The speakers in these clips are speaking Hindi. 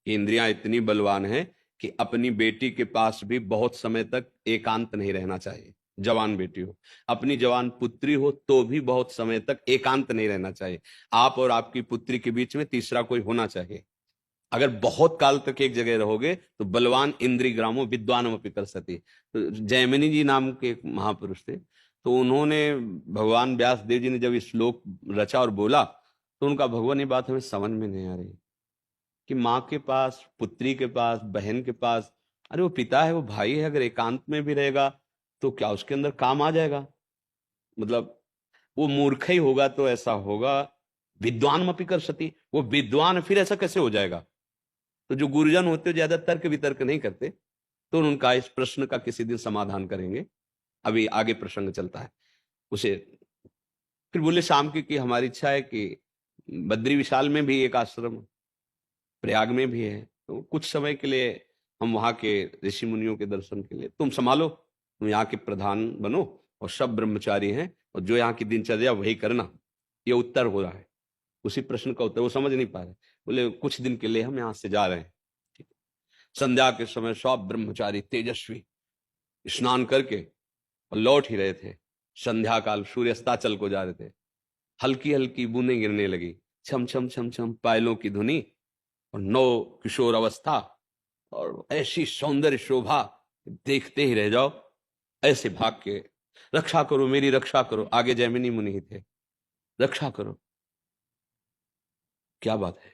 कि इंद्रियां इतनी बलवान है कि अपनी बेटी के पास भी बहुत समय तक एकांत नहीं रहना चाहिए। जवान बेटी हो, अपनी जवान पुत्री हो तो भी बहुत समय तक एकांत नहीं रहना चाहिए। आप और आपकी पुत्री के बीच में तीसरा कोई होना चाहिए। अगर बहुत काल तक एक जगह रहोगे तो बलवान इंद्री ग्रामो विद्वानमपि करसति। तो जैमिनी जी नाम के एक महापुरुष थे, तो उन्होंने, भगवान व्यास देव जी ने जब ये श्लोक रचा और बोला, तो उनका भगवान ये बात हमें समझ में नहीं आ रही कि माँ के पास, पुत्री के पास, बहन के पास, अरे वो पिता है, वो भाई है, अगर एकांत में भी रहेगा तो क्या उसके अंदर काम आ जाएगा? मतलब वो मूर्ख ही होगा तो ऐसा होगा। विद्वान मपि कर सती, वो विद्वान फिर ऐसा कैसे हो जाएगा? तो जो गुरुजन होते हैं ज्यादा तर्क वितर्क नहीं करते, तो उनका इस प्रश्न का किसी दिन समाधान करेंगे। अभी आगे प्रसंग चलता है उसे। फिर बोले शाम की हमारी इच्छा है कि बद्री विशाल में भी एक आश्रम, प्रयाग में भी है, तो कुछ समय के लिए हम वहां के ऋषि मुनियों के दर्शन के लिए, तुम संभालो, तुम यहाँ के प्रधान बनो, और सब ब्रह्मचारी हैं, और जो यहाँ की दिनचर्या वही करना। ये उत्तर हो रहा है, उसी प्रश्न का उत्तर। वो समझ नहीं पा रहे, बोले कुछ दिन के लिए हम यहाँ से जा रहे हैं। ठीक। संध्या के समय सब ब्रह्मचारी तेजस्वी स्नान करके और लौट ही रहे थे। संध्या काल, सूर्यास्ताचल को जा रहे थे। हल्की हल्की बूंदें गिरने लगी, छम छम छम छम पायलों की धुनी, और नौ किशोर अवस्था, और ऐसी सौंदर्य शोभा, देखते ही रह जाओ। ऐसे भाग के, रक्षा करो मेरी, रक्षा करो। आगे जैमिनी मुनि ही थे, रक्षा करो। क्या बात है?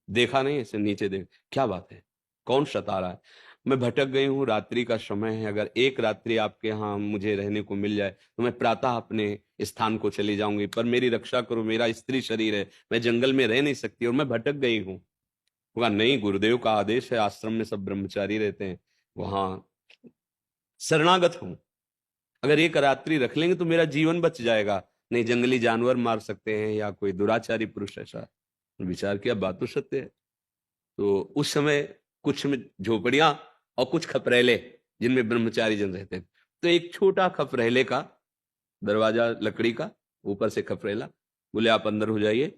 देखा नहीं ऐसे नीचे देख, क्या बात है, कौन सता रहा है? मैं भटक गई हूं, रात्रि का समय है, अगर एक रात्रि आपके यहाँ मुझे रहने को मिल जाए तो मैं प्रातः अपने स्थान को चली जाऊंगी, पर मेरी रक्षा करो, मेरा स्त्री शरीर है, मैं जंगल में रह नहीं सकती और मैं भटक गई हूं। कहा नहीं, गुरुदेव का आदेश है, आश्रम में सब ब्रह्मचारी रहते हैं, वहां शरणागत हूं, अगर एक रात्रि रख लेंगे तो मेरा जीवन बच जाएगा। नहीं, जंगली जानवर मार सकते हैं या कोई दुराचारी पुरुष ऐसा। विचार किया, बात तो सत्य है। तो उस समय कुछ में झोपड़ियां और कुछ खपरेले जिनमें ब्रह्मचारी जन रहते हैं, तो एक छोटा खपरेले का दरवाजा लकड़ी का, ऊपर से खपरेला, बोले आप अंदर हो जाइए,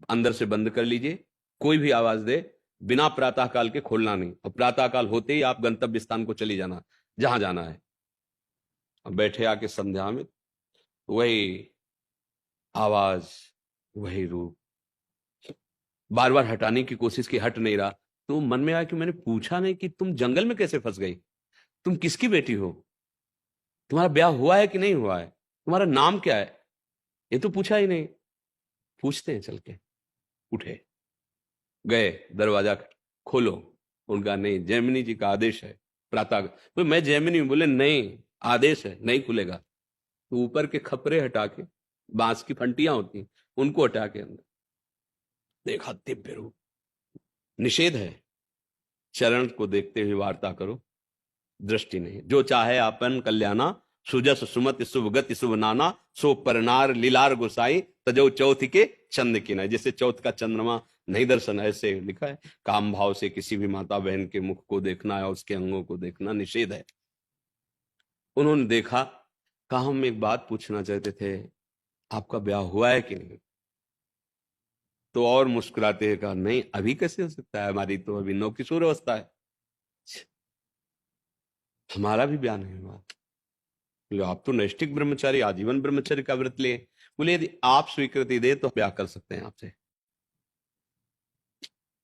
अंदर से बंद कर लीजिए, कोई भी आवाज दे बिना प्रातः काल के खोलना नहीं, और प्रातः काल होते ही आप गंतव्य स्थान को चली जाना, जहां जाना है। अब बैठे आके संध्या में, वही आवाज, वही रूप, बार बार हटाने की कोशिश की, हट नहीं रहा। तो मन में आया कि मैंने पूछा नहीं कि तुम जंगल में कैसे फंस गई, तुम किसकी बेटी हो, तुम्हारा ब्याह हुआ है कि नहीं हुआ है, तुम्हारा नाम क्या है, ये तो पूछा ही नहीं। पूछते हैं चल के। उठे, गए, दरवाजा खोलो। उनका नहीं, जैमिनी जी का आदेश है, प्रातः। तो मैं जैमिनी हूं, बोले नहीं, आदेश है, नहीं खुलेगा। तो ऊपर के खपरे हटा के, बांस की फंटियां होती उनको हटा के अंदर देखा, दिव्य रूप। निषेध है, चरण को देखते हुए वार्ता करो, दृष्टि नहीं। जो चाहे आपन कल्याणा, सुजस सुमति शुभ गति शुभ नाना, सो परनार लीलार गोसाई, तजो चौथ के चंद की ना। जैसे चौथ का चंद्रमा नहीं दर्शन, ऐसे लिखा है, काम भाव से किसी भी माता बहन के मुख को देखना या उसके अंगों को देखना निषेध है। उन्होंने देखा, कहा हम एक बात पूछना चाहते थे, आपका ब्याह हुआ है कि नहीं? तो और मुस्कुराते हैं कहा, नहीं अभी कैसे हो सकता है, हमारी तो अभी नौकिशोर अवस्था है, हमारा भी ब्याह नहीं हुआ। बोले आप तो नैष्ठिक ब्रह्मचारी, आजीवन ब्रह्मचर्य का व्रत लिए। बोले यदि आप स्वीकृति दे तो ब्याह कर सकते हैं आपसे।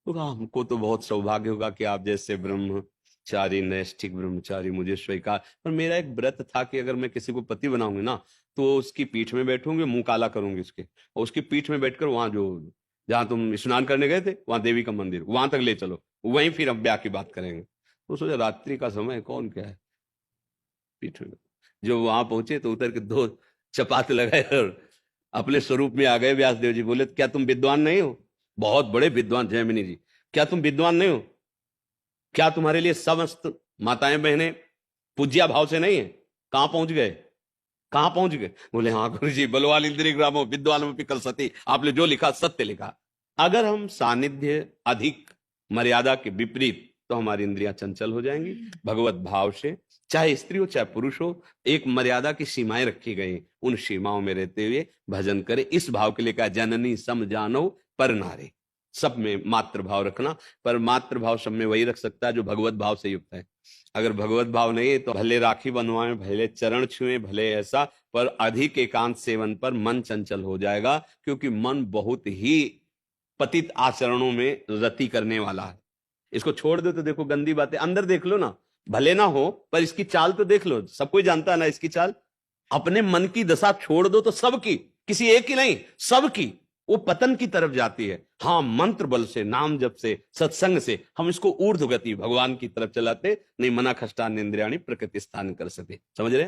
तो कहा हमको तो बहुत सौभाग्य होगा कि आप जैसे ब्रह्मचारी, नैष्ठिक ब्रह्मचारी मुझे स्वीकार, पर मेरा एक व्रत था कि अगर मैं किसी को पति बनाऊंगी ना, तो उसकी पीठ में बैठूंगी, मुंह काला करूंगी उसके, और उसकी पीठ में बैठकर वहां जो, जहां तुम स्नान करने गए थे वहां देवी का मंदिर, वहां तक ले चलो, वहीं फिर हम ब्याह की बात करेंगे। तो सोचा रात्रि का समय, कौन क्या है पीठ में। जो वहां पहुंचे तो उतर के दो चपात लगाए और अपने स्वरूप में आ गए। व्यासदेव जी बोले क्या तुम विद्वान नहीं हो? बहुत बड़े विद्वान जैमिनी जी, क्या तुम विद्वान नहीं हो? क्या तुम्हारे लिए समस्त माताएं बहनें पूज्या भाव से नहीं है? कहां पहुंच गए, कहां पहुंच गए? बोले हाँ गुरु जी, बलवान इंद्रिय ग्रामो विद्वान कल सती, आपने जो लिखा सत्य लिखा। अगर हम सानिध्य अधिक मर्यादा के विपरीत, तो हमारी इंद्रियां चंचल हो जाएंगी। भगवत भाव से, चाहे स्त्री हो चाहे पुरुष हो, एक मर्यादा की सीमाएं रखी गई, उन सीमाओं में रहते हुए भजन करे। इस भाव के लिए कहा, जननी सम जानो पर नारे। सब में मात्र भाव रखना, पर मात्र भाव सब में वही रख सकता है जो भगवत भाव से युक्त है। अगर भगवत भाव नहीं है तो भले राखी बनवाएं, भले चरण छुएं, भले ऐसा, पर अधिक एकांत सेवन पर मन चंचल हो जाएगा, क्योंकि मन बहुत ही पतित आचरणों में रति करने वाला है। इसको छोड़ दो तो देखो गंदी बातें, अंदर देख लो ना, भले ना हो पर इसकी चाल तो देख लो, सब कोई जानता है ना इसकी चाल। अपने मन की दशा छोड़ दो तो सबकी, किसी एक की नहीं, सबकी वो पतन की तरफ जाती है। हाँ, मंत्र बल से, नाम जप से, सत्संग से हम इसको ऊर्ध्व गति भगवान की तरफ चलाते, नहीं मना खष्टान इंद्रियाणी प्रकृति स्थान कर सके। समझ रहे हैं?